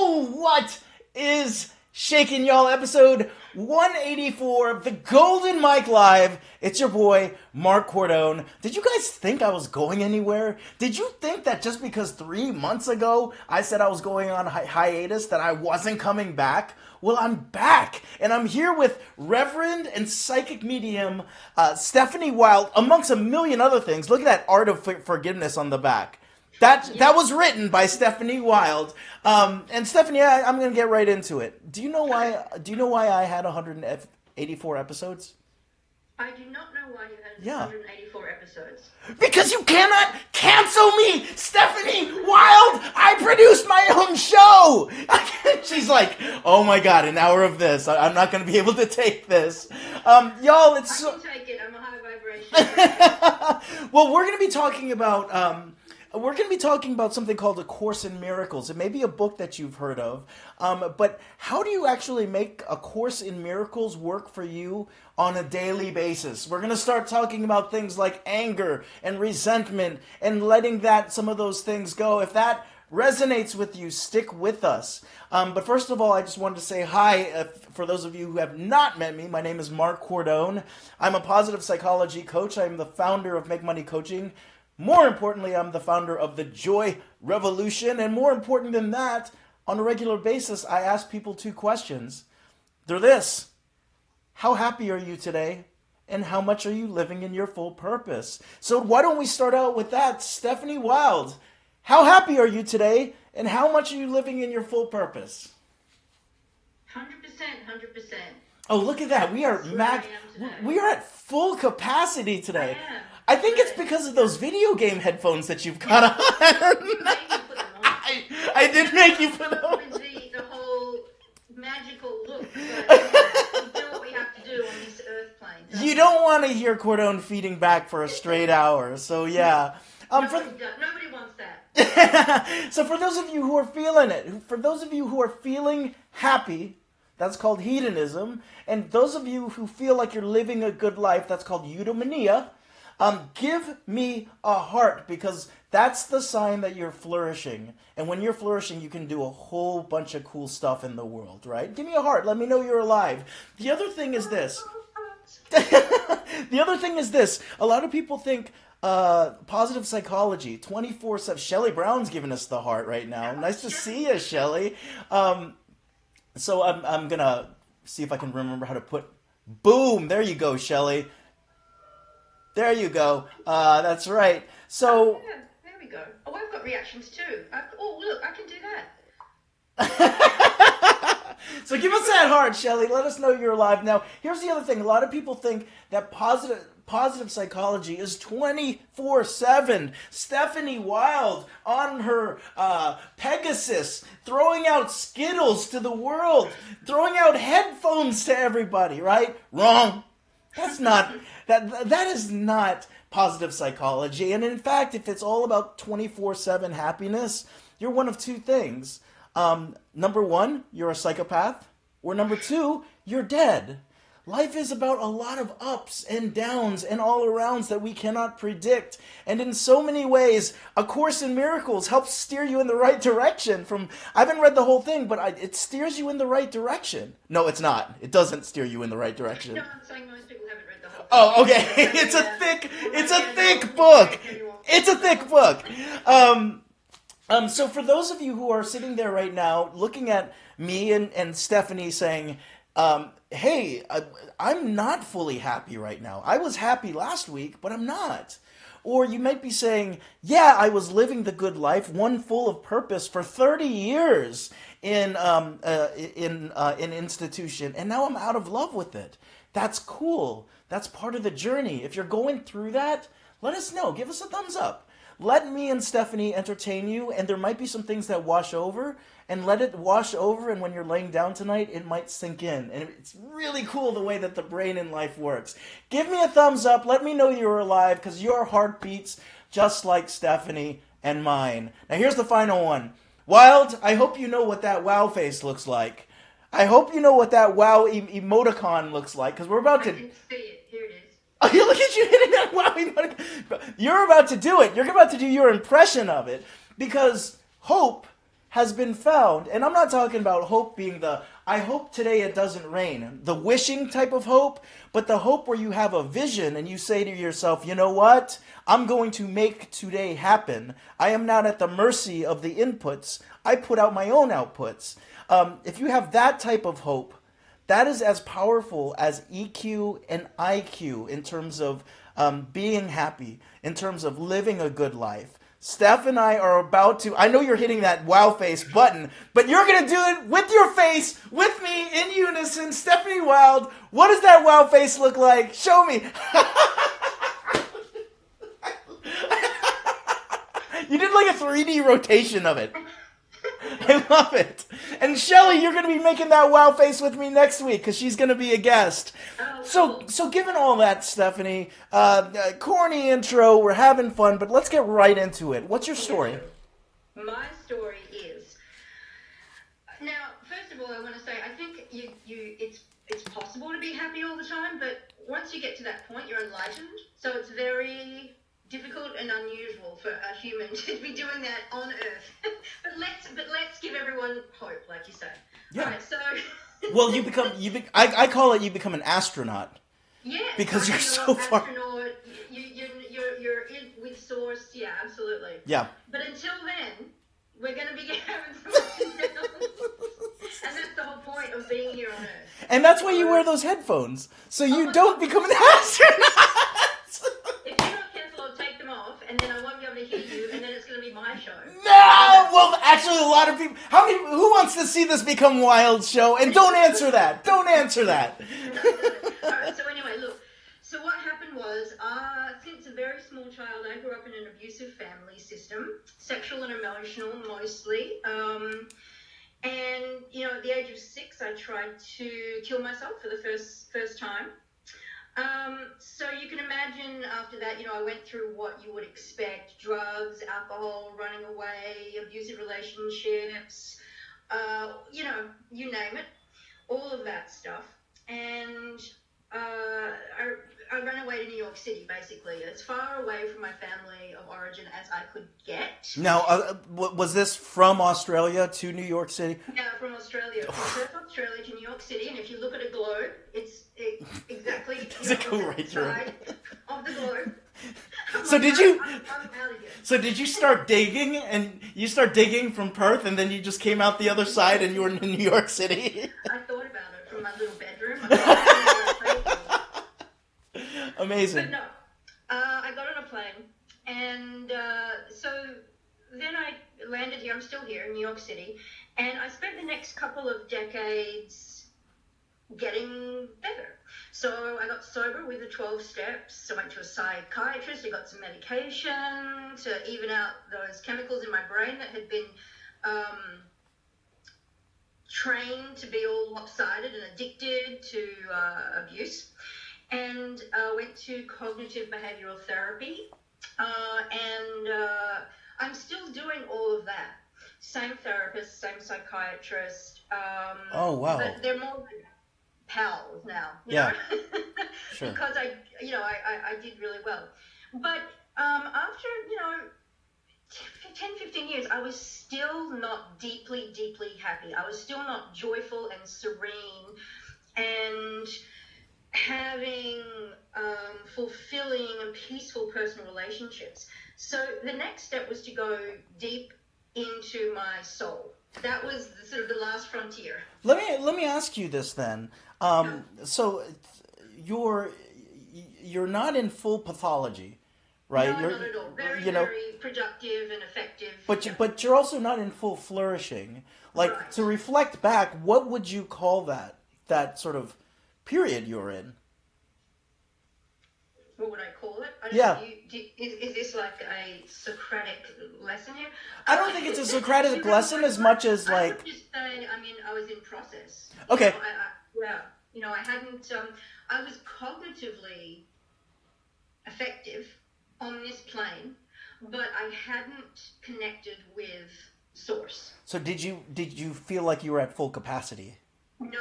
What is shaking, y'all? Episode 184 of the Golden Mike Live. It's your boy, Mark Cordone. Did you guys think I was going anywhere? Did you think that just because 3 months ago I said I was going on hiatus that I wasn't coming back? Well, I'm back, and I'm here with Reverend and psychic medium Stephanie Wild, amongst a million other things. Look at that art of forgiveness on the back. That was written by Stephanie Wild. And Stephanie, I'm going to get right into it. Do you know why I had 184 episodes? I do not know why you had 184 episodes. Because you cannot cancel me, Stephanie Wild! I produced my own show! She's like, oh my god, an hour of this. I'm not going to be able to take this. Y'all, it's... I can take it. I'm a high vibration. Well, we're going to be talking about... We're going to be talking about something called A Course in Miracles. It may be a book that you've heard of, but how do you actually make A Course in Miracles work for you on a daily basis? We're going to start talking about things like anger and resentment and letting some of those things go. If that resonates with you, stick with us. But first of all, I just wanted to say hi. For those of you who have not met me, my name is Mark Cordone. I'm a positive psychology coach. I'm the founder of Make Money Coaching. More importantly, I'm the founder of the Joy Revolution. And more important than that, on a regular basis, I ask people 2 questions. They're this: how happy are you today? And how much are you living in your full purpose? So why don't we start out with that? Stephanie Wild, how happy are you today? And how much are you living in your full purpose? 100%. Oh, look at that. We are at full capacity today. I think it's because of those video game headphones that you've got on. I did make you put them on. The whole magical look. But, we do what we have to do on this earth plane. You don't want to hear Cordone feeding back for a straight hour, so yeah. Nobody wants that. So for those of you who are feeling it, for those of you who are feeling happy, that's called hedonism. And those of you who feel like you're living a good life, that's called eudaimonia. Give me a heart, because that's the sign that you're flourishing. And when you're flourishing, you can do a whole bunch of cool stuff in the world, right? Give me a heart. Let me know you're alive. The other thing is this. A lot of people think positive psychology, 24/7. Shelley Brown's giving us the heart right now. Nice to see you, Shelley. So I'm going to see if I can remember how to put... Boom! There you go, Shelley. There you go. That's right. So... yeah, there we go. Oh, I've got reactions too. Look, I can do that. So give us that heart, Shelley. Let us know you're alive. Now, here's the other thing. A lot of people think that positive psychology is 24/7. Stephanie Wild on her Pegasus, throwing out Skittles to the world, throwing out headphones to everybody, right? Wrong. That's not... That is not positive psychology. And in fact, if it's all about 24/7 happiness, you're one of 2 things. Number 1, you're a psychopath. Or number 2, you're dead. Life is about a lot of ups and downs and all arounds that we cannot predict. And in so many ways, A Course in Miracles helps steer you in the right direction. I haven't read the whole thing, but it steers you in the right direction. No, it's not. It doesn't steer you in the right direction. No, I'm saying most people haven't read the whole thing. Oh, okay. It's a thick book. It's a thick book. So for those of you who are sitting there right now, looking at me and Stephanie saying, hey, I'm not fully happy right now. I was happy last week, but I'm not. Or you might be saying, yeah, I was living the good life, one full of purpose for 30 years in institution, and now I'm out of love with it. That's cool. That's part of the journey. If you're going through that, let us know. Give us a thumbs up. Let me and Stephanie entertain you, and there might be some things that wash over, and let it wash over, and when you're laying down tonight, it might sink in. And it's really cool the way that the brain in life works. Give me a thumbs up. Let me know you're alive, because your heart beats just like Stephanie and mine. Now here's the final one. Wild, I hope you know what that wow face looks like. I hope you know what that wow emoticon looks like, because we're about to... I didn't see it. Here it is. Oh, look at you hitting that wow emoticon. You're about to do it. You're about to do your impression of it, because hope has been found, and I'm not talking about hope being the I hope today it doesn't rain, the wishing type of hope, but the hope where you have a vision and you say to yourself, you know what? I'm going to make today happen. I am not at the mercy of the inputs. I put out my own outputs. If you have that type of hope, that is as powerful as EQ and IQ in terms of being happy, in terms of living a good life. Steph and I are about to, I know you're hitting that wow face button, but you're going to do it with your face, with me, in unison. Stephanie Wild, what does that wow face look like? Show me. You did like a 3D rotation of it. I love it. And Shelly, you're going to be making that wow face with me next week because she's going to be a guest. So given all that, Stephanie, corny intro, we're having fun, but let's get right into it. What's your story? My story is, now, first of all, I want to say, I think it's possible to be happy all the time, but once you get to that point, you're enlightened. So it's very difficult and unusual for a human to be doing that on Earth. but let's give everyone hope, like you say. Yeah. All right, so. Well, I call it you become an astronaut. Yes. Because you're so far. Astronaut, you're in with source. Yeah, absolutely. Yeah. But until then, we're going to be having something else. And that's the whole point of being here on Earth. And that's why you wear those headphones, so you don't become an astronaut. If you're not careful, I'll take them off, and then I won't be able to hear you, and then it's going to be my show. No! Well, actually, a lot of people... Who wants to see this Become Wild show? And don't answer that. Don't answer that. All right, so anyway, look. So what happened was, since a very small child, I grew up in an abusive family system, sexual and emotional mostly. And, at the age of 6, I tried to kill myself for the first time. So you can imagine after that, I went through what you would expect: drugs, alcohol, running away, abusive relationships, you name it, all of that stuff. And I ran away to New York City, basically, as far away from my family of origin as I could get. Now, was this from Australia to New York City? Yeah, from Australia. From Perth, Australia to New York City, and if you look at a globe, it's exactly Does it go right through side of the globe. So did you? I'm out of here. So did you start digging, and you start digging from Perth, and then you just came out the other side, and you were in New York City? I thought about it from my little bedroom. Amazing. But no, I got on a plane, and so then I landed here. I'm still here in New York City, and I spent the next couple of decades getting better. So I got sober with the 12 steps. I went to a psychiatrist. I got some medication to even out those chemicals in my brain that had been trained to be all lopsided and addicted to abuse. And went to cognitive behavioral therapy. And I'm still doing all of that. Same therapist, same psychiatrist. Oh, wow. But they're more like pals now. Yeah. You know? Sure. Because I did really well. But after, 10, 15 years, I was still not deeply, deeply happy. I was still not joyful and serene and having fulfilling and peaceful personal relationships. So the next step was to go deep into my soul. That was sort of the last frontier. Let me ask you this then. So you're not in full pathology, right? No, not at all. Very productive and effective. But you're also not in full flourishing. Like, right. To reflect back, what would you call that sort of period you're in? What would I call it? I don't Yeah. know, is this like a Socratic lesson here? I don't think it's a Socratic lesson as much as like... I would just say, I was in process. Okay. I hadn't, I was cognitively effective on this plane, but I hadn't connected with source. So did you feel like you were at full capacity? No, not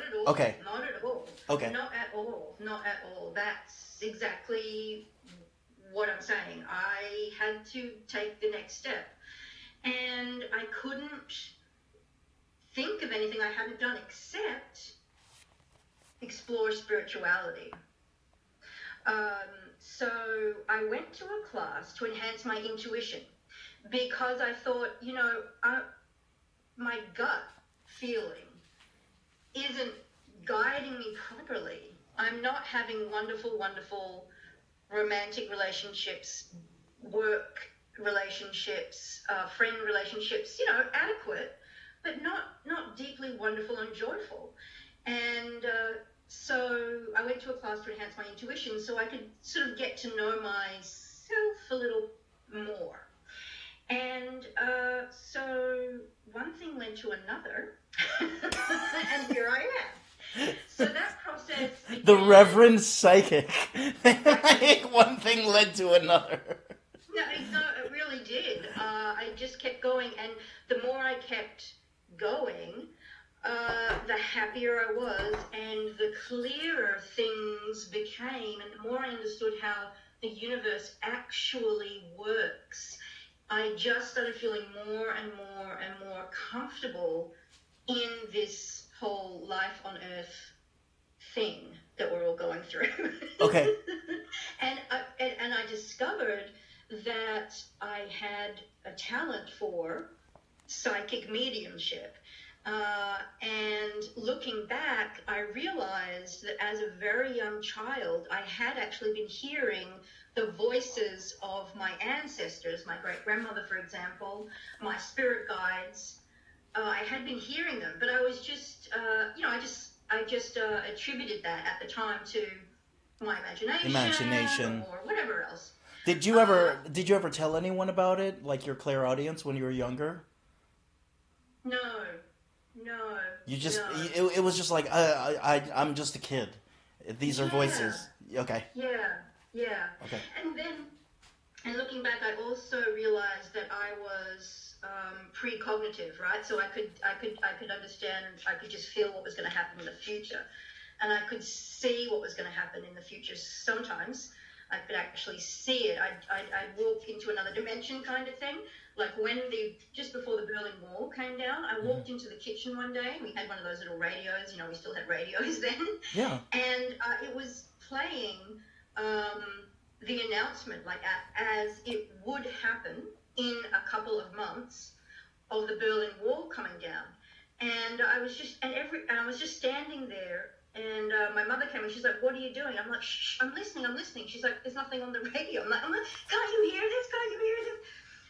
at all. Okay. Not at all. Okay. Not at all. Not at all. That's exactly what I'm saying. I had to take the next step. And I couldn't think of anything I hadn't done except explore spirituality. So I went to a class to enhance my intuition because I thought, my gut feeling isn't guiding me properly. I'm not having wonderful, wonderful romantic relationships, work relationships, friend relationships, adequate, but not deeply wonderful and joyful. And so I went to a class to enhance my intuition so I could sort of get to know myself a little more. And so one thing led to another, and here I am. So that process began. The Reverend Psychic. One thing led to another. No, it really did. I just kept going, and the more I kept going, the happier I was, and the clearer things became, and the more I understood how the universe actually works. I just started feeling more and more and more comfortable in this whole life on earth thing that we're all going through. Okay. and I discovered that I had a talent for psychic mediumship. And looking back, I realized that as a very young child, I had actually been hearing the voices of my ancestors, my great-grandmother, for example, my spirit guides. I had been hearing them, but I was just, I just attributed that at the time to my imagination. Or whatever else. Did you ever tell anyone about it, like your clairaudience, when you were younger? No. You just no. It was just like I'm just a kid. These are voices. Okay. Yeah. Okay. And looking back, I also realized that I was precognitive, right? So I could understand. I could just feel what was going to happen in the future, and I could see what was going to happen in the future. Sometimes I could actually see it. I'd walk into another dimension, kind of thing. Like just before the Berlin Wall came down, I walked into the kitchen one day. We had one of those little radios. We still had radios then. Yeah. And it was playing the announcement, like as it would happen in a couple of months, of the Berlin Wall coming down. And I was just standing there. And my mother came and she's like, "What are you doing?" I'm like, "Shh, I'm listening. She's like, "There's nothing on the radio." I'm like, "Can't you hear this? Can't you hear this?"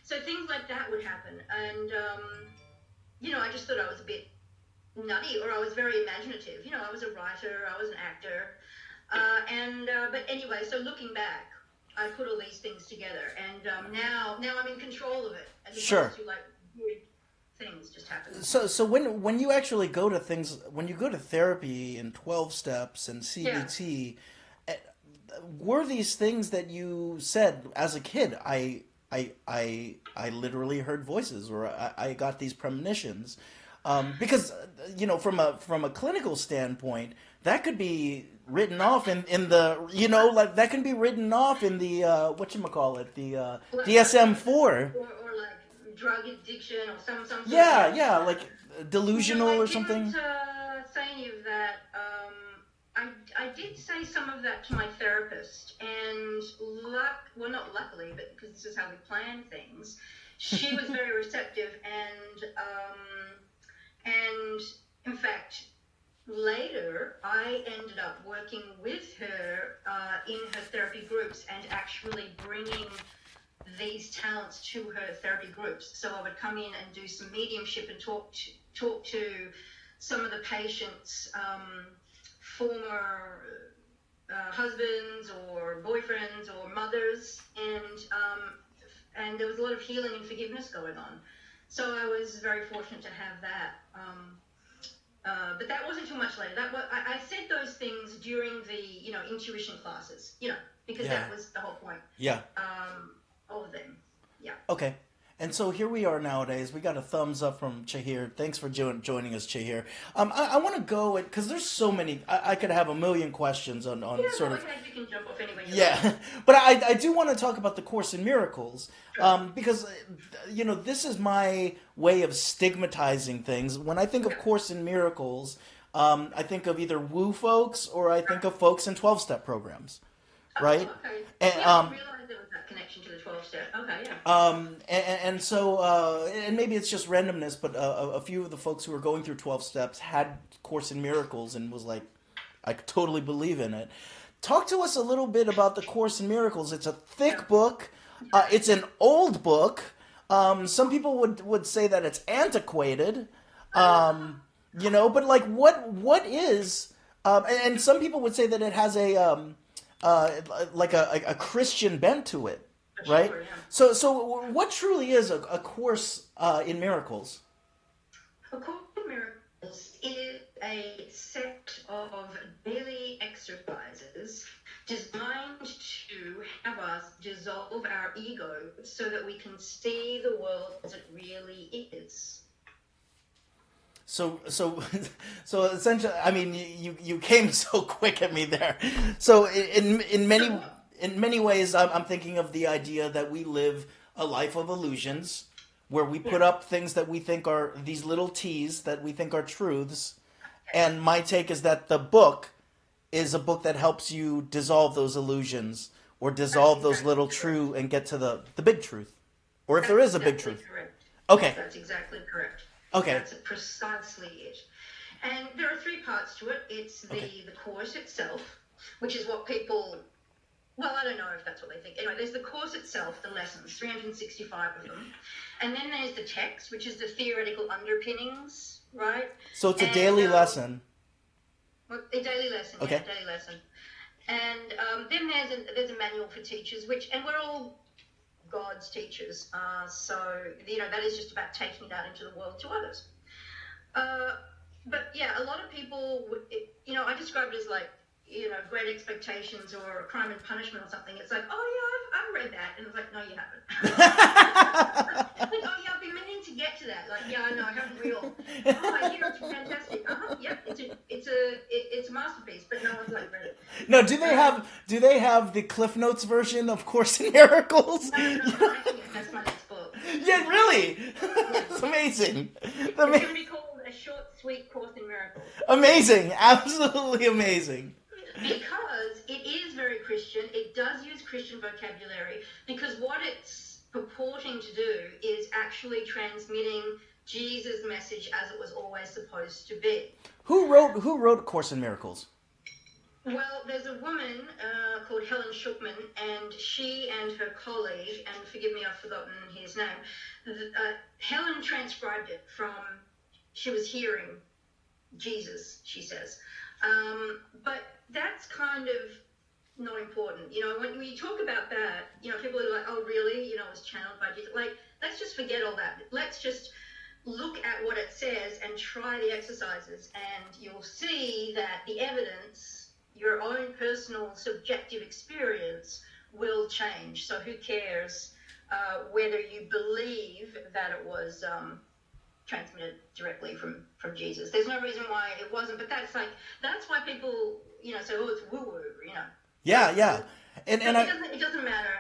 So things like that would happen. And, I just thought I was a bit nutty, or I was very imaginative. I was a writer, I was an actor. But anyway, so looking back, I put all these things together. And now I'm in control of it. As opposed to, like, weird things just happen. So when you actually go to things, when you go to therapy and 12 steps and CBT, were these things that you said as a kid, I literally heard voices, or I got these premonitions, because from a clinical standpoint, that could be written off in the like that can be written off in the whatchamacallit, the DSM-4, or like drug addiction or some sort of like delusional or something. I didn't say any of that. I did say some of that to my therapist, and not luckily, but because this is how we plan things, she was very receptive, and in fact, later I ended up working with her in her therapy groups and actually bringing these talents to her therapy groups. So I would come in and do some mediumship and talk to some of the patients' former husbands or boyfriends or mothers, and there was a lot of healing and forgiveness going on. So I was very fortunate to have that. But that wasn't too much later. I said those things during the intuition classes, because that was the whole point. Yeah. Of them. Yeah. Okay. And so here we are nowadays. We got a thumbs up from Chahir. Thanks for joining us, Chahir. I want to go because there's so many. I could have a million questions on Yeah, sort no, of. okay, you can jump off anywhere you Yeah, like. but I do want to talk about the Course in Miracles because this is my way of stigmatizing things. When I think of Course in Miracles, I think of either woo folks or I think of folks in 12-step programs, right? Oh, okay. And Yeah, I didn't realize there was that connection to the 12-step. Okay, yeah. and so and maybe it's just randomness, but a few of the folks who were going through 12 steps had Course in Miracles and was like, I totally believe in it. Talk to us a little bit about the Course in Miracles. It's a thick book. It's an old book. Some people would say that it's antiquated. But like what is and some people would say that it has a like a Christian bent to it, right? Sure, yeah. So what truly is a course in miracles? A Course in Miracles is a set of daily exercises designed to have us dissolve our ego so that we can see the world as it really is. So essentially, I mean, you came so quick at me there. So in many ways, I'm thinking of the idea that we live a life of illusions, where we put up things that we think are these little T's that we think are truths. And my take is that the book is a book that helps you dissolve those illusions or dissolve those little true and get to the big truth, or if there is a big truth. Correct. Okay. That's exactly correct. Okay. That's precisely it. And there are three parts to it. It's the course itself, which is what people, well, I don't know if that's what they think. Anyway, there's the course itself, the lessons, 365 of them. And then there's the text, which is the theoretical underpinnings, right? So it's a daily lesson. A daily lesson, okay. Yeah, daily lesson. And then there's a manual for teachers, and we're all God's teachers. So, that is just about taking it out into the world to others. But yeah, a lot of people, I describe it as like, Great Expectations or Crime and Punishment or something. It's like, oh yeah, I've read that. And it's like, no, you haven't. Like, oh yeah, I've been meaning to get to that. Like, yeah, I know, I haven't read all. Oh, I hear it's fantastic. Yep, it's a masterpiece, but no one's like read it. No, do they have the Cliff Notes version of Course in Miracles? No, that's my next book. Yeah, really? It's amazing. It's going to be called A Short, Sweet Course in Miracles. Amazing. Absolutely amazing. Because it is very Christian. It does use Christian vocabulary because what it's purporting to do is actually transmitting Jesus' message as it was always supposed to be. Who wrote Course in Miracles? Well, there's a woman called Helen Schuckman, and she and her colleague, and forgive me, I've forgotten his name, Helen transcribed it she was hearing Jesus, she says. But that's kind of not important. When you talk about that, people are like, oh, really? It was channeled by Jesus. Like, let's just forget all that. Let's just look at what it says and try the exercises, and you'll see that the evidence, your own personal subjective experience, will change. So who cares whether you believe that it was transmitted directly from Jesus? There's no reason why it wasn't, but that's why people say, oh, it's woo-woo, Yeah. And it doesn't matter.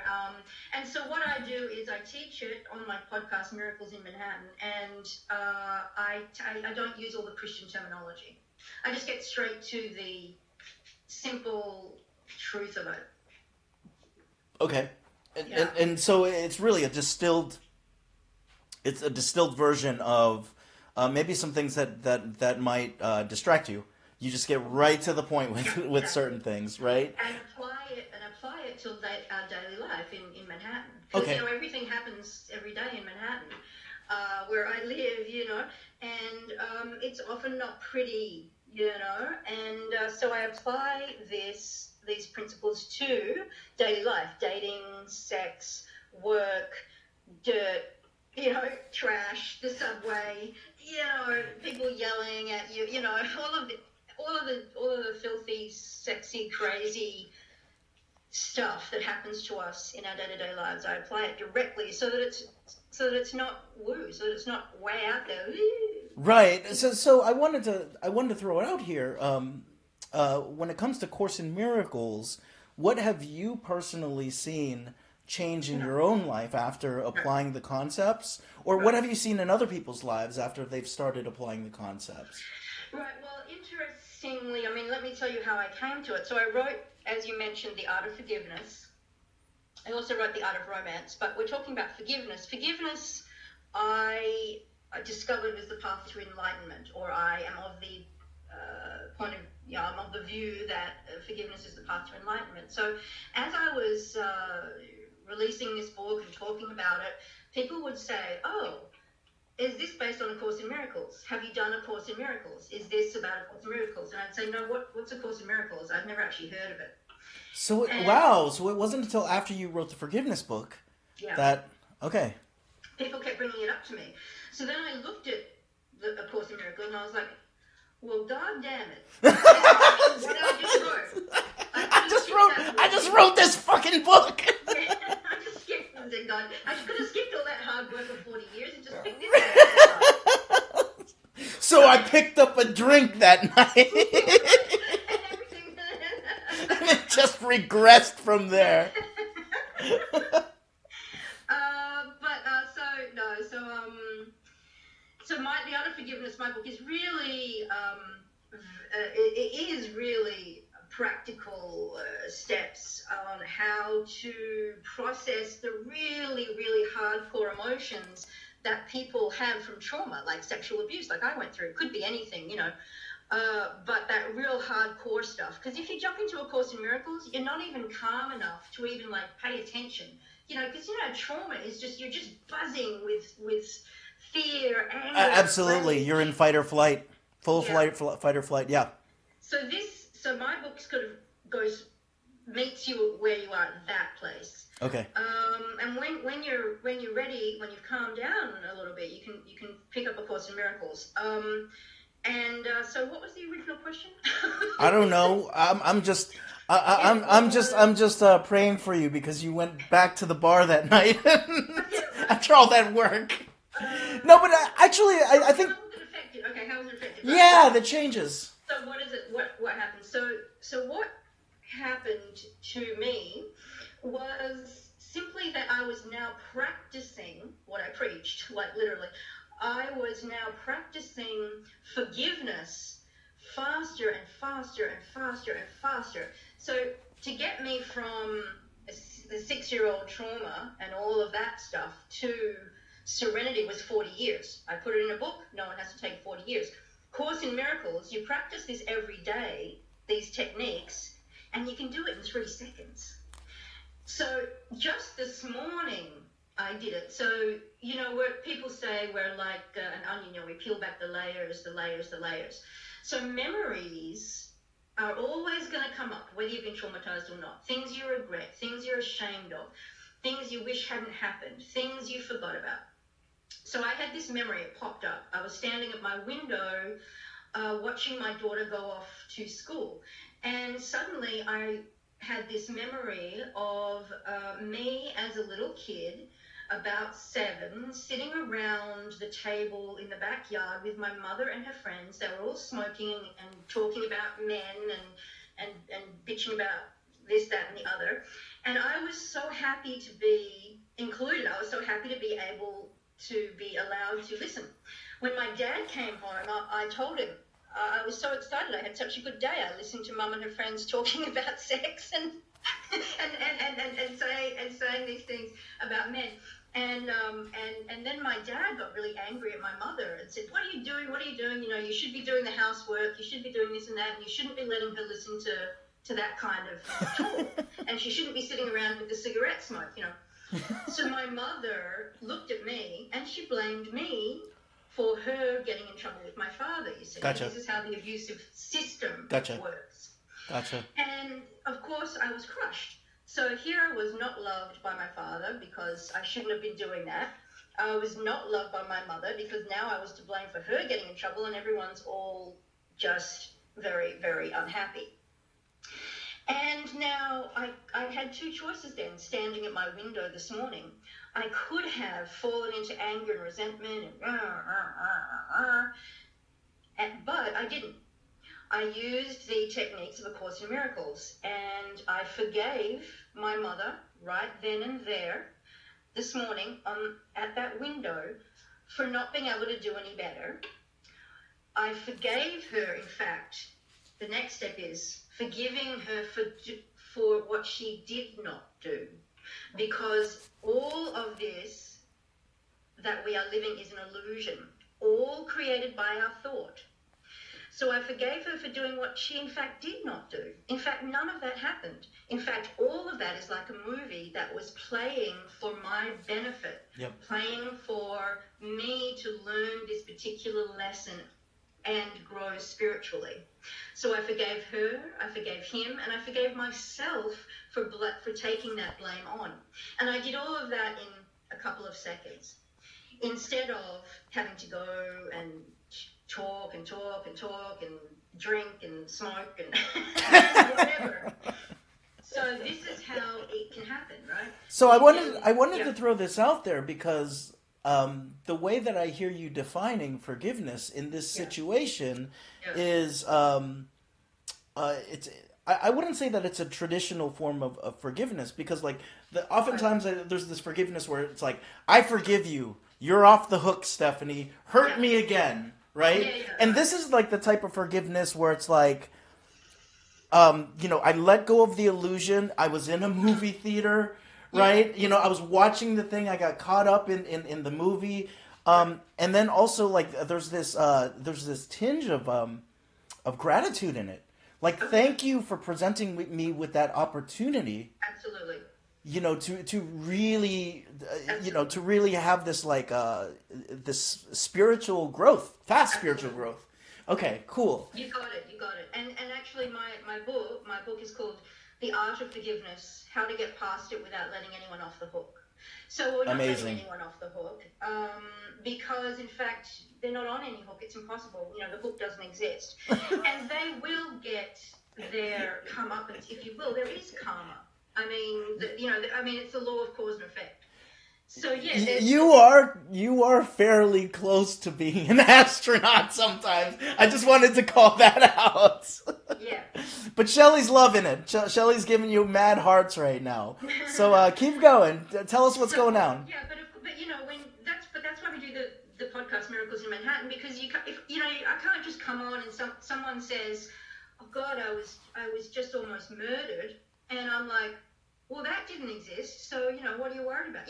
And so what I do is I teach it on my podcast, Miracles in Manhattan, and I don't use all the Christian terminology. I just get straight to the simple truth of it. Okay. And so it's really a distilled version of maybe some things that might distract you. You just get right to the point with certain things, right? And apply it to our daily life in Manhattan. Because everything happens every day in Manhattan, where I live, and it's often not pretty, and so I apply these principles to daily life: dating, sex, work, dirt, trash, the subway, people yelling at you, all of the filthy, sexy, crazy stuff that happens to us in our day-to-day lives. I apply it directly so that it's not woo, so that it's not way out there. Right. So I wanted to throw it out here. When it comes to Course in Miracles, what have you personally seen change in your own life after applying the concepts, or what have you seen in other people's lives after they've started applying the concepts? Right. Well, interestingly, I mean, let me tell you how I came to it. So I wrote, as you mentioned, The Art of Forgiveness. I also wrote The Art of Romance, but we're talking about forgiveness. Forgiveness, I discovered, was the path to enlightenment, or I am of the I'm of the view that forgiveness is the path to enlightenment. So as I was releasing this book and talking about it, people would say, oh, is this based on A Course in Miracles? Have you done A Course in Miracles? Is this about A Course in Miracles? And I'd say, no, what's A Course in Miracles? I've never actually heard of it. So, wow, so it wasn't until after you wrote the forgiveness book that, okay. People kept bringing it up to me. So then I looked at A Course in Miracles and I was like, well, God damn it. What I just wrote this fucking book. Yeah, I just skipped and said, God, I could have skipped all that hard work of 40 years and just picked this up. So I picked up a drink that night. And it just regressed from there. So The Art of Forgiveness, my book, is really, it is really practical steps on how to process the really, really hardcore emotions that people have from trauma, like sexual abuse, like I went through. It could be anything, but that real hardcore stuff. Because if you jump into A Course in Miracles, you're not even calm enough to even like pay attention. Because trauma is just, you're just buzzing with fear, anger. Absolutely, rage. You're in fight or flight, fight or flight. Yeah. So my book sort of meets you where you are at that place. Okay. And when you're ready, when you've calmed down a little bit, you can pick up A Course in Miracles. So what was the original question? I don't know. I'm just praying for you because you went back to the bar that night after all that work. No, but actually, I think. How was it affected? Okay, how was it affected? Yeah, the changes. So what is it? What happened? So what happened to me was simply that I was now practicing what I preached, like literally. I was now practicing forgiveness faster and faster and faster and faster. So to get me from the 6-year-old trauma and all of that stuff to serenity was 40 years. I put it in a book. No one has to take 40 years. Course in Miracles, you practice this every day, these techniques, and you can do it in 3 seconds. So just this morning, I did it. So, where people say we're like an onion, we peel back the layers. So memories are always going to come up, whether you've been traumatized or not. Things you regret, things you're ashamed of, things you wish hadn't happened, things you forgot about. So I had this memory, it popped up. I was standing at my window watching my daughter go off to school. And suddenly I had this memory of me as a little kid, about 7, sitting around the table in the backyard with my mother and her friends. They were all smoking and talking about men and bitching about this, that, and the other. And I was so happy to be included. I was so happy to be able to be allowed to listen. When my dad came home, I told him, I was so excited. I had such a good day. I listened to Mum and her friends talking about sex and saying these things about men. And then my dad got really angry at my mother and said, "What are you doing? What are you doing? You should be doing the housework. You should be doing this and that. And you shouldn't be letting her listen to that kind of talk. And she shouldn't be sitting around with the cigarette smoke, So my mother looked at me and she blamed me for her getting in trouble with my father, you see. Gotcha. This is how the abusive system works. Gotcha. And, of course, I was crushed. So here I was not loved by my father because I shouldn't have been doing that. I was not loved by my mother because now I was to blame for her getting in trouble and everyone's all just very, very unhappy. And now I had two choices then, standing at my window this morning. I could have fallen into anger and resentment but I didn't. I used the techniques of A Course in Miracles, and I forgave my mother right then and there this morning at that window for not being able to do any better. I forgave her, in fact. The next step is forgiving her for what she did not do, because all of this that we are living is an illusion, all created by our thought. So I forgave her for doing what she, in fact, did not do. In fact, none of that happened. In fact, all of that is like a movie that was playing for my benefit, playing for me to learn this particular lesson and grow spiritually. So I forgave her, I forgave him, and I forgave myself for taking that blame on. And I did all of that in a couple of seconds, instead of having to go and talk and drink and smoke and whatever. So this is how it can happen, right? So I wanted to throw this out there because the way that I hear you defining forgiveness in this situation is it's. I wouldn't say that it's a traditional form of forgiveness, because like oftentimes there's this forgiveness where it's like, I forgive you, you're off the hook, Stephanie, hurt me again, right? And this is like the type of forgiveness where it's like, I let go of the illusion. I was in a movie theater, right? I was watching the thing. I got caught up in the movie. And then also like there's this tinge of gratitude in it. Like, thank you for presenting me with that opportunity. Absolutely. To really, to really have this like this spiritual growth, fast spiritual growth. Okay, cool. You got it. And actually, my book is called The Art of Forgiveness: How to Get Past It Without Letting Anyone Off the Hook. So we're not letting anyone off the hook, because in fact they're not on any hook. It's impossible. The hook doesn't exist, and they will get their comeuppance, if you will. There is karma. I mean, it's the law of cause and effect. So yeah, you are fairly close to being an astronaut sometimes. I just wanted to call that out. Yeah. But Shelly's loving it. Shelly's giving you mad hearts right now. So keep going. Tell us what's going on. Yeah, but that's why we do the podcast Miracles in Manhattan, because I can't just come on and someone says, "Oh God, I was just almost murdered," and I'm like, well, that didn't exist, so, what are you worried about?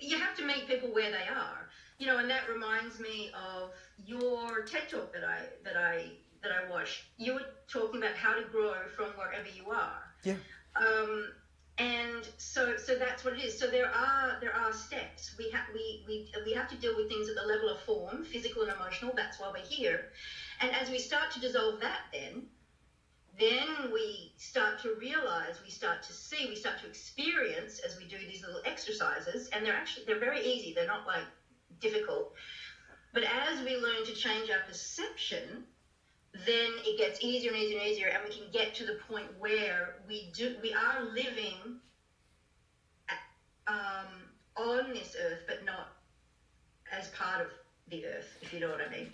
You have to meet people where they are, and that reminds me of your TED Talk that I watched. You were talking about how to grow from wherever you are. Yeah. And so that's what it is. So there are steps. We have to deal with things at the level of form, physical and emotional. That's why we're here. And as we start to dissolve that, then we start to realize, we start to see, we start to experience as we do these little exercises, and they're very easy. They're not like difficult. But as we learn to change our perception, then it gets easier and easier and easier, and we can get to the point where we are living on this earth, but not as part of the earth, if you know what I mean.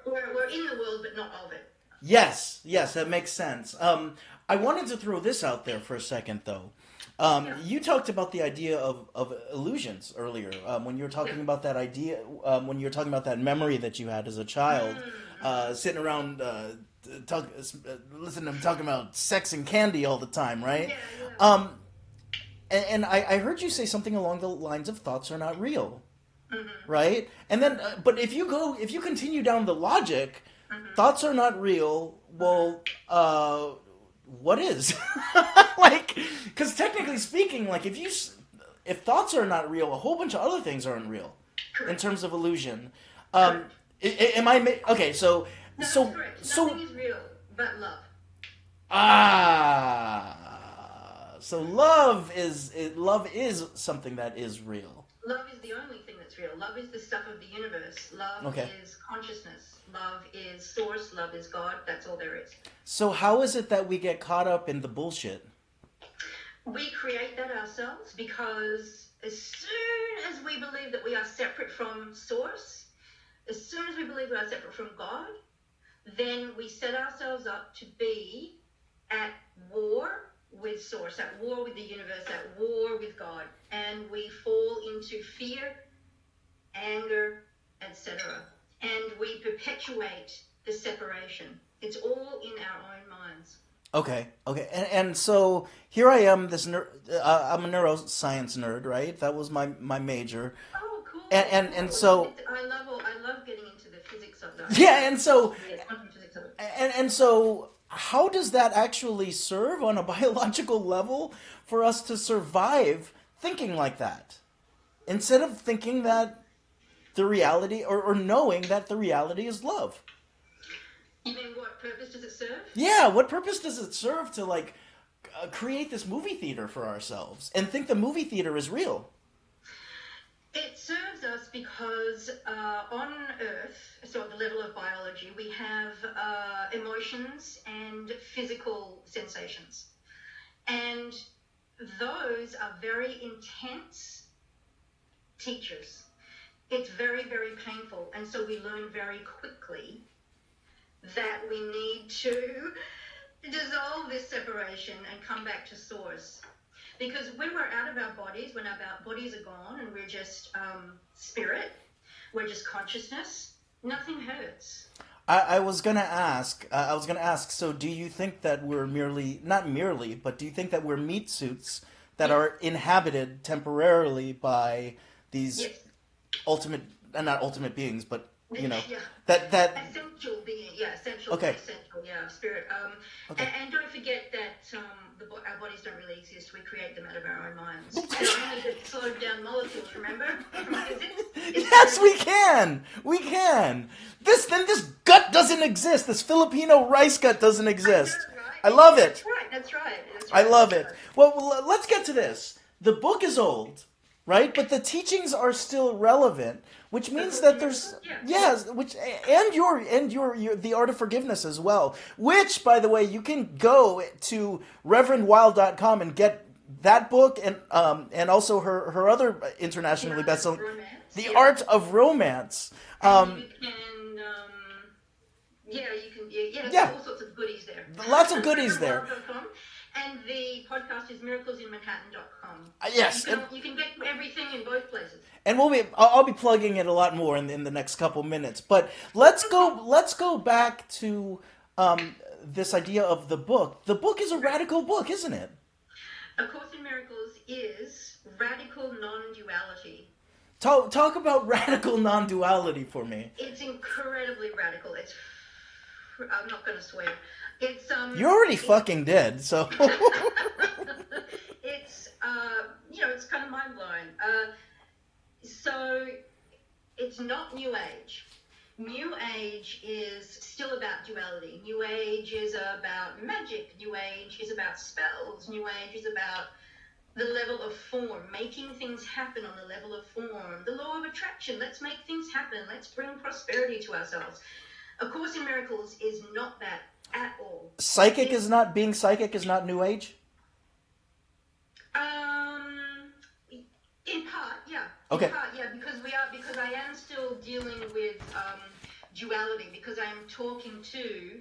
We're in the world, but not of it. Yes, that makes sense. I wanted to throw this out there for a second, though. You talked about the idea of illusions earlier, when you were talking about that idea, when you were talking about that memory that you had as a child, sitting around listening to them talking about sex and candy all the time, right? Yeah. And I heard you say something along the lines of thoughts are not real, right? And then, but if you continue down the logic, thoughts are not real. Well, what is? Like, because technically speaking, like if thoughts are not real, a whole bunch of other things aren't real. Correct. In terms of illusion. Am I okay? So correct. Nothing is real but love. So love is something that is real. Love is the only thing that's real. Love is the stuff of the universe. Love Okay. is consciousness. Love is source. Love is God. That's all there is. So how is it that we get caught up in the bullshit? We create that ourselves because as soon as we believe that we are separate from source, as soon as we believe we are separate from God, then we set ourselves up to be at war with source, at war with the universe, at war with God, and we fall into fear, anger, etc. And we perpetuate the separation. It's all in our own minds. Okay, and so here I am. I'm a neuroscience nerd, right? That was my major, Oh, cool. and so I love getting into the physics of that. yeah, and so Quantum physics of it. and so how does that actually serve on a biological level for us to survive thinking like that, instead of thinking that the reality or knowing that the reality is love? You mean what purpose does it serve? Yeah, what purpose does it serve to create this movie theater for ourselves and think the movie theater is real? It serves us because on Earth, so at the level of biology, we have emotions and physical sensations. And those are very intense teachers. It's very, very painful. And so we learn very quickly that we need to dissolve this separation and come back to source. Because when we're out of our bodies, when our bodies are gone and we're just spirit, we're just consciousness, nothing hurts. I was gonna ask. So, do you think that we're not merely, but do you think that we're meat suits that are inhabited temporarily by these Yes. not ultimate beings, but Yeah. that Essential being, essential, Okay. essential, spirit. Okay. And don't forget that our bodies don't really exist. We create them out of our own minds. They're only the slowed down molecules, remember? Yes, we can. We can. This gut doesn't exist. This Filipino rice gut doesn't exist. I love it. That's right. I love it. Well, let's get to this. The book is old, right? But the teachings are still relevant, which means that there's your the art of forgiveness as well. Which, by the way, you can go to reverendwild.com and get that book and also her other internationally bestselling, The Art of Romance. There's all sorts of goodies there. Lots of goodies there. And the podcast is miraclesinmanhattan.com. Yes. You can get everything in both places. And I'll be plugging it a lot more in the next couple minutes. But let's go back to this idea of the book. The book is a radical book, isn't it? A Course in Miracles is radical non-duality. Talk about radical non-duality for me. It's incredibly radical. I'm not going to swear. You're already fucking dead, so. It's it's kind of mind blowing. So it's not New Age. New Age is still about duality. New Age is about magic. New Age is about spells. New Age is about the level of form, making things happen on the level of form. The law of attraction. Let's make things happen. Let's bring prosperity to ourselves. A Course in Miracles is not that at all. Being psychic is not New Age? In part, yeah. Okay. In part, yeah, because I am still dealing with duality, because I am talking to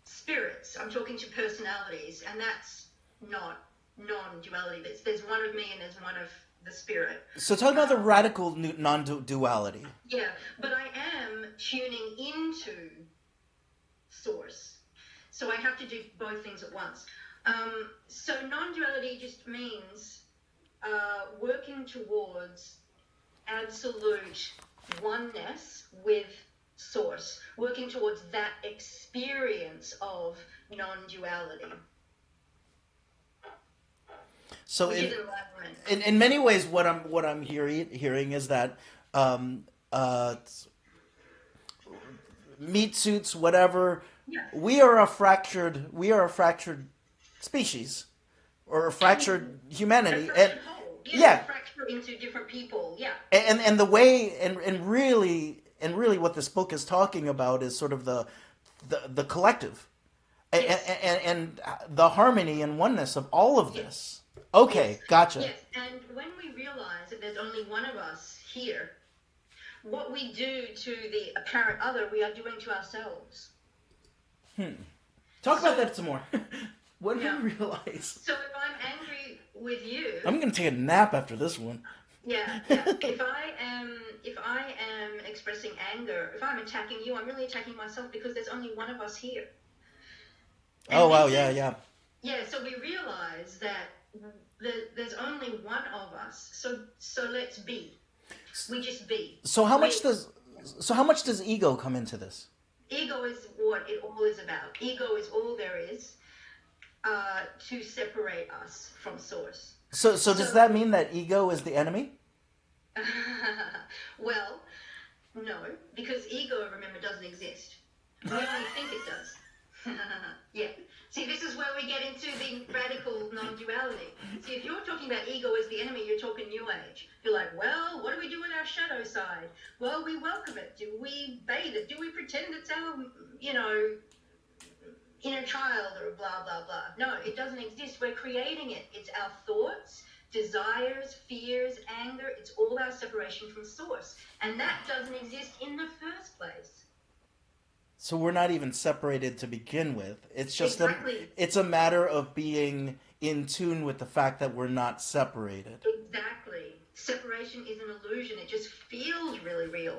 spirits, I'm talking to personalities, and that's not non-duality. There's one of me and there's one of the spirit. So talk about the radical non-duality. Yeah, but I am tuning into source. So I have to do both things at once. So non-duality just means working towards absolute oneness with source, working towards that experience of non-duality. So in many ways, what I'm hearing is that meat suits, whatever. Yeah. We are a fractured species, or a fractured humanity, Yeah. Fracture into different people. Yeah. And the way and really what this book is talking about is sort of the collective Yes. and the harmony and oneness of all of this. Okay, Yes. gotcha. Yes. And when we realize that there's only one of us here, what we do to the apparent other, we are doing to ourselves. Talk about that some more. When Yeah. we realize. So if I'm angry with you, I'm gonna take a nap after this one. yeah. If I am expressing anger, if I'm attacking you, I'm really attacking myself because there's only one of us here. And Oh wow, this is- yeah. Yeah, so we realize that there's only one of us. So let's be. We just be. So how much does ego come into this? Ego is what it all is about. Ego is all there is to separate us from source. So does that mean that ego is the enemy? Well, no, because ego, remember, doesn't exist. We only think it does. Yeah. See, this is where we get into the radical non-duality. See, if you're talking about ego as the enemy, you're talking New Age. You're like, well, what do we do with our shadow side? Well, we welcome it. Do we bathe it? Do we pretend it's our, inner child or blah, blah, blah? No, it doesn't exist. We're creating it. It's our thoughts, desires, fears, anger. It's all our separation from source. And that doesn't exist in the first place. So we're not even separated to begin with. It's just Exactly. it's a matter of being in tune with the fact that we're not separated. Exactly. Separation is an illusion. It just feels really real.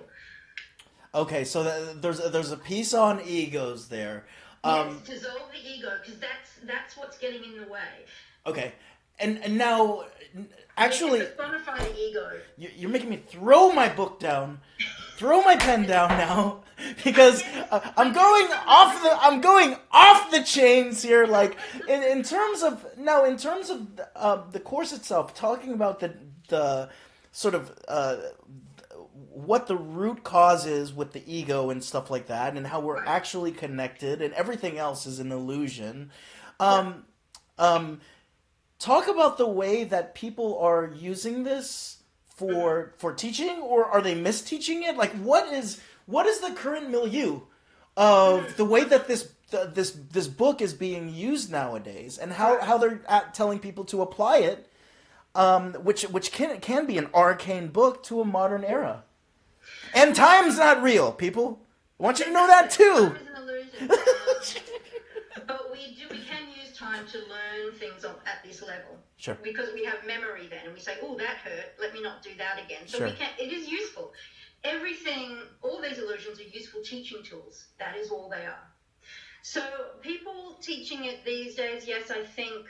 Okay, so there's a piece on egos there. Yes, dissolve the ego, because that's what's getting in the way. Okay, and now actually, You can personify the ego. you're making me throw my book down, throw my pen down now, because I'm going off the chains here. Like in terms of the course itself, talking about the sort of what the root cause is with the ego and stuff like that, and how we're actually connected, and everything else is an illusion. Talk about the way that people are using this for teaching, or are they misteaching it? Like, what is the current milieu of the way that this book is being used nowadays, and how they're telling people to apply it, which can be an arcane book to a modern era. And time's not real, people. I want you to know that too. Time is an illusion. But we can use time to learn things at this level. Sure. Because we have memory then, and we say, oh, that hurt, let me not do that again. So Sure. it is useful. All these illusions are useful teaching tools. That is all they are. So people teaching it these days, yes, I think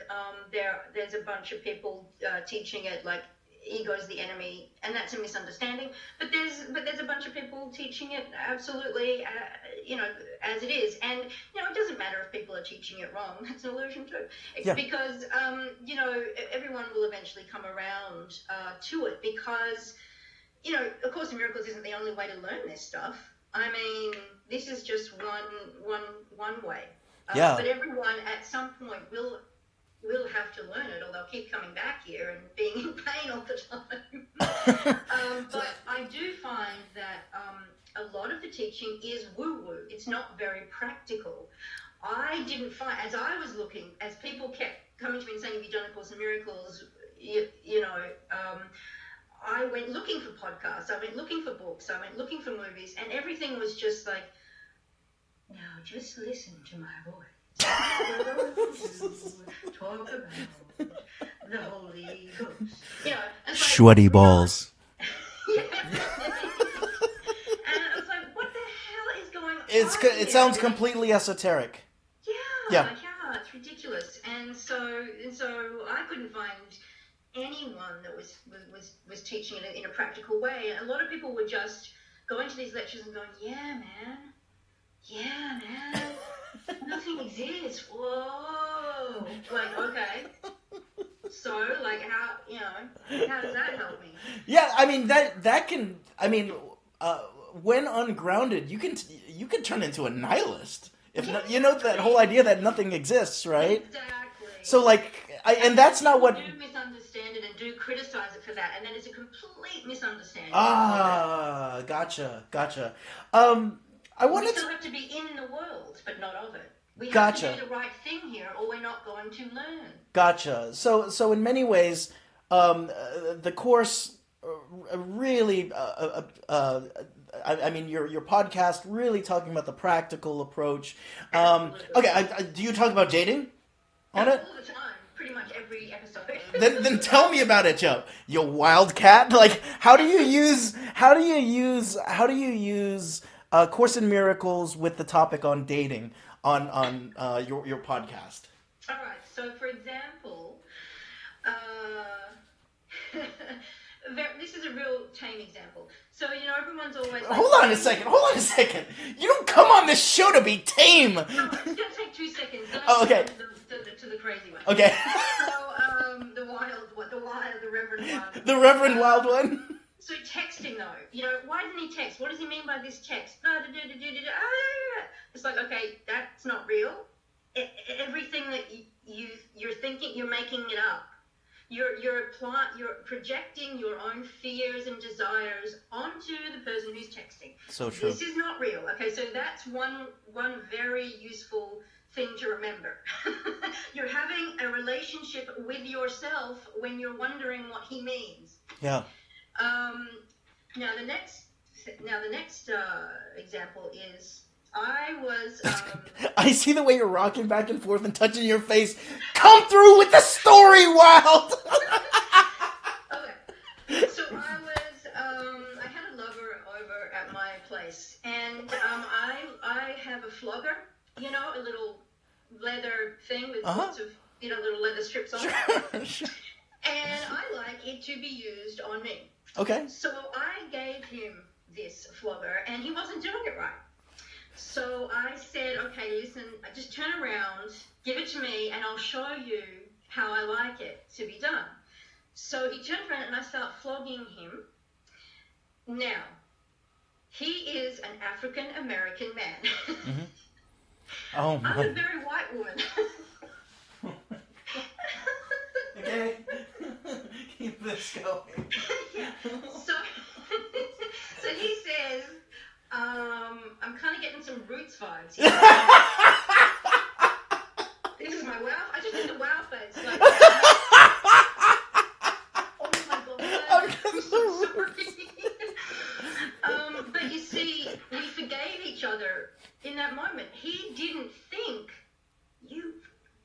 there's a bunch of people teaching it like ego's the enemy, and that's a misunderstanding. But there's a bunch of people teaching it absolutely, as it is. And it doesn't matter if people are teaching it wrong. That's an illusion too. It's because everyone will eventually come around to it, because A Course in Miracles isn't the only way to learn this stuff. I mean, this is just one way. But everyone at some point will have to learn it, or they'll keep coming back here and being in pain all the time. But I do find that a lot of the teaching is woo-woo. It's not very practical. I didn't find, as people kept coming to me and saying, have you done A Course in Miracles? I went looking for podcasts, I went looking for books, I went looking for movies, and everything was just like, now just listen to my voice. Talk about the Holy Ghost. Sweaty balls. Yeah. And I was like, what the hell is going on? It sounds completely esoteric. Yeah, it's ridiculous. And so I couldn't find anyone that was teaching it in a practical way. And a lot of people were just going to these lectures and going, yeah, man, nothing exists. Whoa. Like, okay. So, like, how does that help me? Yeah, I mean, that can, when ungrounded, you can turn into a nihilist. That whole idea that nothing exists, right? Exactly. So, like, and that's not what... do misunderstand it and do criticize for that, and then it's a complete misunderstanding. Gotcha. I We wanted still to... have to be in the world, but not of it. We have Gotcha. to do the right thing here, or we're not going to learn. Gotcha. So in many ways, the course really, I mean, your podcast really talking about the practical approach. Okay, do you talk about dating on it? All the time, pretty much every episode. Then tell me about it, Joe. You wildcat. Like, how do you use Course in Miracles with the topic on dating on your podcast? All right. So, for example, this is a real tame example. So, everyone's always like, Hold on a second. You don't come on this show to be tame. No, it's going to take 2 seconds. Then Oh, okay. To the crazy one. Okay. So, the Reverend Wild. The Reverend Wild one. So texting though, why doesn't he text? What does he mean by this text? It's like, okay, that's not real. Everything that you're thinking, you're making it up. You're projecting your own fears and desires onto the person who's texting. So true. This is not real. Okay, so that's one very useful thing to remember. You're having a relationship with yourself when you're wondering what he means. Yeah. Now the next example is I was. I see the way you're rocking back and forth and touching your face. Come through with the story, Wild. Okay, so I had a lover over at my place, and I have a flogger, a little leather thing with lots of little leather strips on it. Sure. And I like it to be used on me. Okay. So I gave him this flogger, and he wasn't doing it right. So I said, okay, listen, just turn around, give it to me, and I'll show you how I like it to be done. So he turned around, and I start flogging him. Now, he is an African-American man. Mm-hmm. Oh, my. I'm a very white woman. Okay. Keep this going. Yeah. So he says, I'm kind of getting some Roots vibes here. This is my wow. I just did the wow face. Like, oh my God. I'm so sorry. But you see, we forgave each other in that moment. He didn't think, you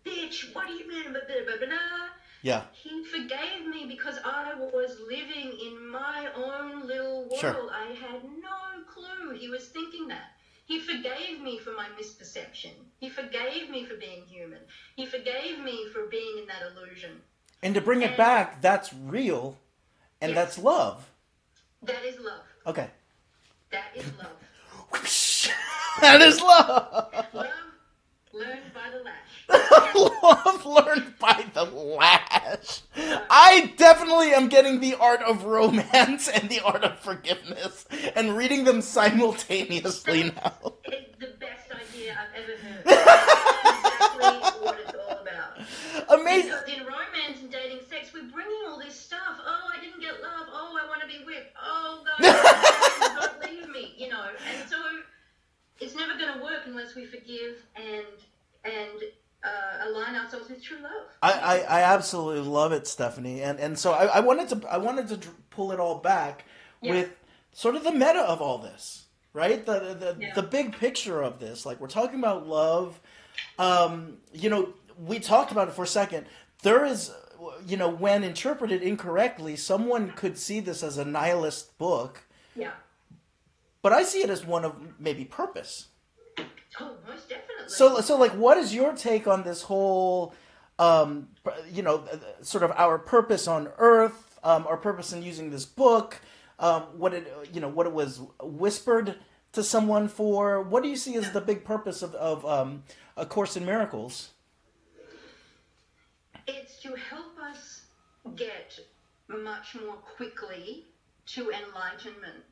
bitch, what do you mean? Blah, blah, blah, blah. Yeah. He forgave me because I was living in my own little world. Sure. I had no clue he was thinking that. He forgave me for my misperception. He forgave me for being human. He forgave me for being in that illusion. And to bring it back, that's real, and yes, that's love. That is love. Okay. That is love. That is love. Love learned by the lash. Love learned by the lash. I definitely am getting the art of romance and the art of forgiveness and reading them simultaneously now. It's the best idea I've ever heard. That's exactly what it's all about. Amazing. Because in romance and dating sex, we're bringing all this stuff. Oh, I didn't get love. Oh, I want to be whipped. Oh, God, don't leave me. And so it's never going to work unless we forgive and align ourselves with true love. I absolutely love it, Stephanie, and so I wanted to pull it all back with sort of the meta of all this, right? The big picture of this, like we're talking about love. We talked about it for a second. There is, when interpreted incorrectly, someone could see this as a nihilist book. Yeah. But I see it as one of maybe purpose. Oh, most definitely. So like, what is your take on this whole, sort of our purpose on Earth, our purpose in using this book, what it was whispered to someone for? What do you see as the big purpose of A Course in Miracles? It's to help us get much more quickly to enlightenment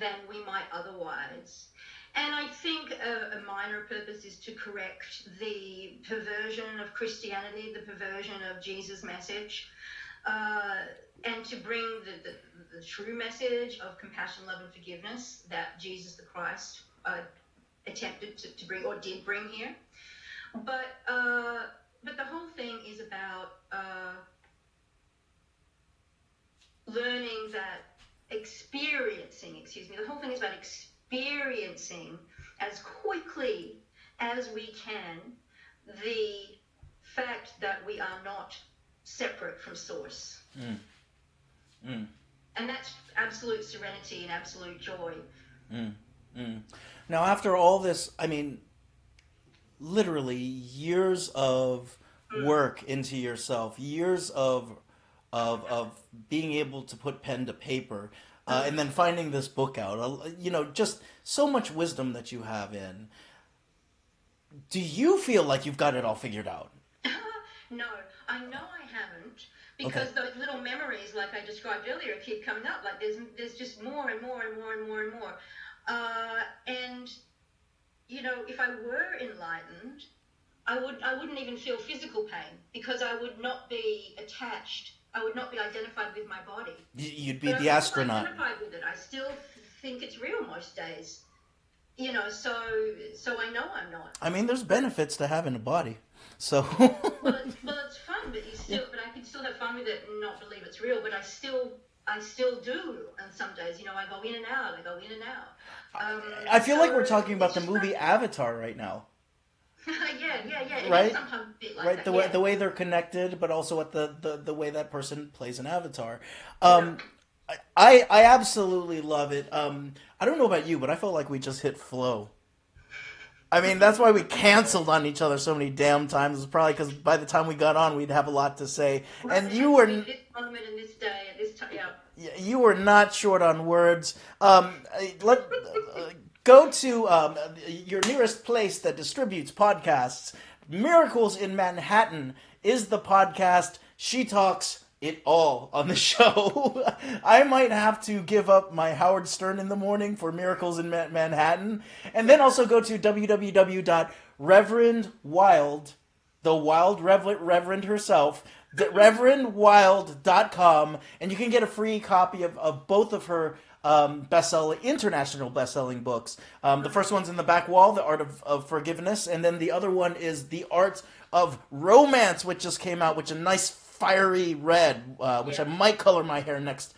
than we might otherwise. And I think a minor purpose is to correct the perversion of Christianity, the perversion of Jesus' message. and to bring the true message of compassion, love, and forgiveness that Jesus the Christ attempted to bring, or did bring here. But the whole thing is about learning that the whole thing is about experiencing as quickly as we can the fact that we are not separate from Source. And that's absolute serenity and absolute joy. Now, after all this, I mean, literally years of work into yourself, years of being able to put pen to paper, and then finding this book out, just so much wisdom that you have in. Do you feel like you've got it all figured out? No, I know I haven't, because those little memories, like I described earlier, keep coming up. Like there's just more and more and more and more and more. And if I were enlightened, I wouldn't even feel physical pain, because I would not be attached. I would not be identified with my body. You'd be the astronaut. Identified with it. I still think it's real most days. So I know I'm not. I mean, there's benefits to having a body. So well, it's fun, but but I can still have fun with it and not believe it's real. But I still do. And some days, I go in and out. I feel like we're talking about the movie Avatar right now. Yeah. Right? Sometimes a bit like right. that, The way they're connected, but also at the way that person plays an avatar. I absolutely love it. I don't know about you, but I felt like we just hit flow. I mean, that's why we canceled on each other so many damn times. It's probably because by the time we got on, we'd have a lot to say. Right. And you were this moment and this day and this time. Yeah. You were not short on words. Go to your nearest place that distributes podcasts. Miracles in Manhattan is the podcast. She talks it all on the show. I might have to give up my Howard Stern in the morning for Miracles in Manhattan. And then also go to www.reverendwild, the wild reverend herself, reverendwild.com, and you can get a free copy of both of her international best-selling books. The first one's in the back wall, The Art of Forgiveness, and then the other one is The Art of Romance, which just came out, which is a nice fiery red, which I might color my hair next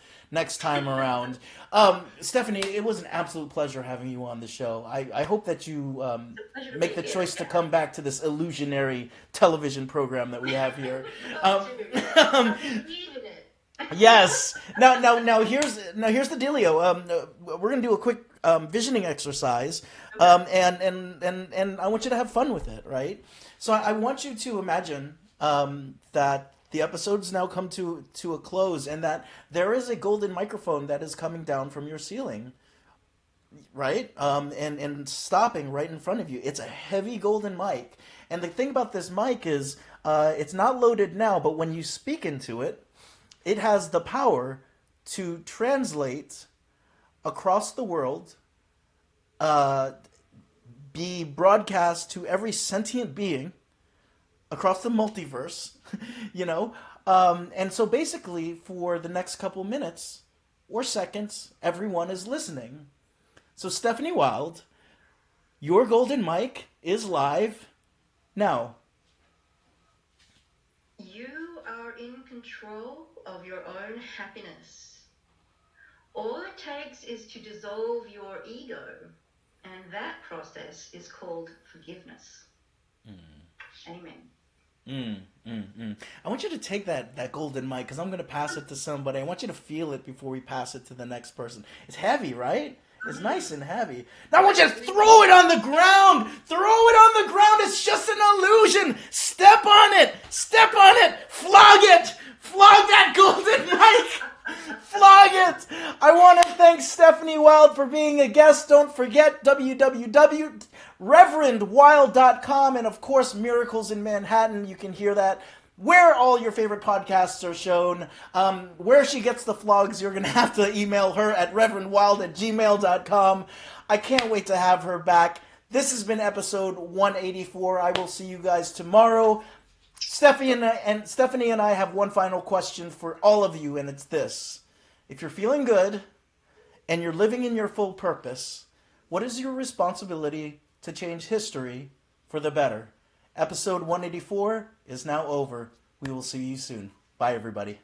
time around. Stephanie, it was an absolute pleasure having you on the show. I hope that you make the choice to come back to this illusionary television program that we have here. Yes. Now here's the dealio. We're gonna do a quick visioning exercise, and I want you to have fun with it, right? So I want you to imagine that the episode's now come to a close, and that there is a golden microphone that is coming down from your ceiling, right? And stopping right in front of you. It's a heavy golden mic, and the thing about this mic is it's not loaded now, but when you speak into it, it has the power to translate across the world, be broadcast to every sentient being across the multiverse, and so basically for the next couple minutes or seconds, everyone is listening. So Stephanie Wild, your golden mic is live now. You are in control of your own happiness. All it takes is to dissolve your ego, and that process is called forgiveness. Amen. I want you to take that golden mic, because I'm going to pass it to somebody. I want you to feel it before we pass it to the next person. It's heavy, right? It's nice and heavy. Now I want you to throw it on the ground. Throw it on the ground. It's just an illusion. Step on it. Step on it. Flog it. Flog that golden mic. Flog it. I want to thank Stephanie Wild for being a guest. Don't forget www.reverendwild.com, and of course Miracles in Manhattan. You can hear that where all your favorite podcasts are shown. Where she gets the flogs, you're going to have to email her at reverendwild@gmail.com. I can't wait to have her back. This has been episode 184. I will see you guys tomorrow. Stephanie and I have one final question for all of you, and it's this. If you're feeling good and you're living in your full purpose, what is your responsibility to change history for the better? Episode 184 is now over. We will see you soon. Bye, everybody.